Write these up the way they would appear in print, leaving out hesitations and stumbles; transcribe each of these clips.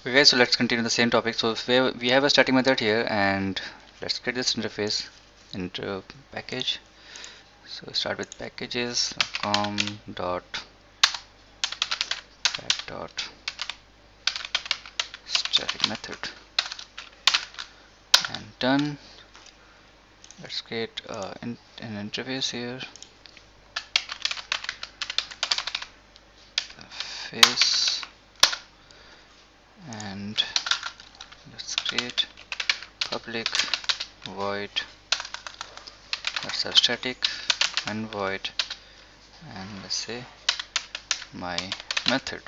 Okay, so let's continue the same topic. So if we have a static method here, and let's create this interface into package. So start with packages com dot pack dot static method and done. Let's create an interface here. The face, and let's create public void. Let's have static and void, and let's say my method.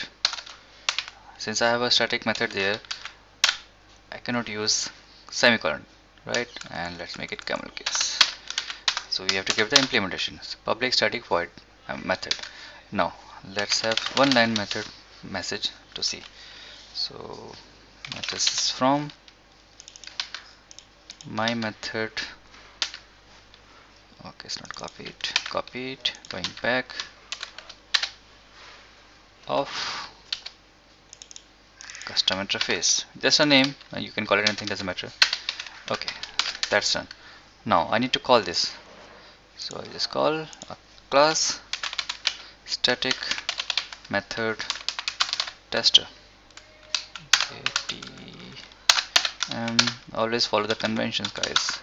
Since I have a static method there, I cannot use semicolon, right? And let's make it camel case. So we have to give the implementation. So public static void method. Now let's have one line method message to see. So this is from my method. Okay, it's not copied, going back of custom interface, just a name, you can call it anything, doesn't matter. Okay, that's done. Now I need to call this, so I just call a class static method tester. Always follow the conventions, guys.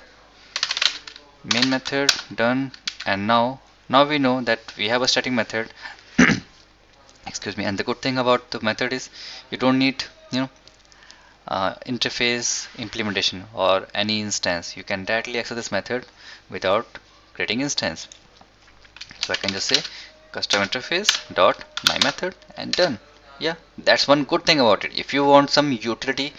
Main method done, and now we know that we have a static method. Excuse me. And the good thing about the method is you don't need interface implementation or any instance. You can directly access this method without creating instance. So I can just say custom interface dot my method and done. Yeah, that's one good thing about it. If you want some utility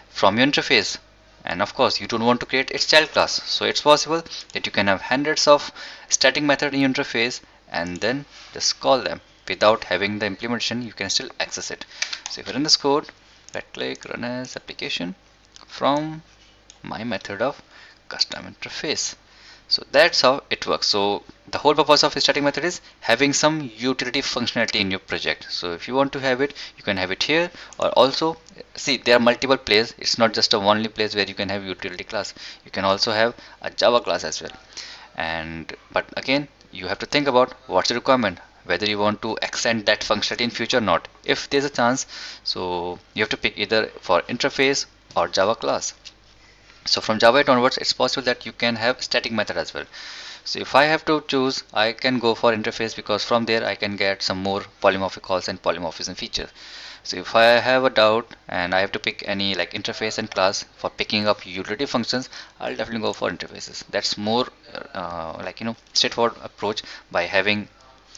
from your interface, and of course you don't want to create its child class, so it's possible that you can have hundreds of static method in your interface and then just call them without having the implementation. You can still access it. So if you run this code, right click, run as application from my method of custom interface. So that's how it works. So the whole purpose of a static method is having some utility functionality in your project. So if you want to have it, you can have it here, or also see there are multiple places. It's not just a only place where you can have utility class. You can also have a Java class as well. And but again, you have to think about what's the requirement, whether you want to extend that functionality in future or not. If there's a chance, so you have to pick either for interface or Java class. So from Java 8 onwards, it's possible that you can have static method as well. So if I have to choose, I can go for interface, because from there I can get some more polymorphic calls and polymorphism features. So if I have a doubt and I have to pick any like interface and class for picking up utility functions, I'll definitely go for interfaces. That's more straightforward approach by having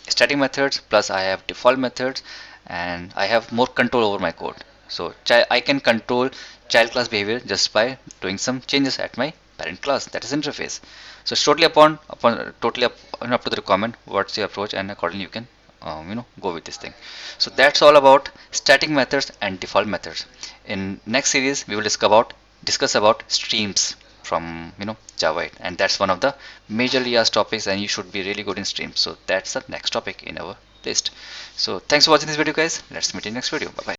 static methods plus I have default methods, and I have more control over my code. So I can control child class behavior just by doing some changes at my parent class, that is interface. So it's totally totally up to the requirement what's your approach, and accordingly you can go with this thing. So that's all about static methods and default methods. In next series we will discuss about streams from Java 8, and that's one of the majorly asked topics, and you should be really good in streams. So that's the next topic in our list. So thanks for watching this video, guys. Let's meet in next video. Bye bye.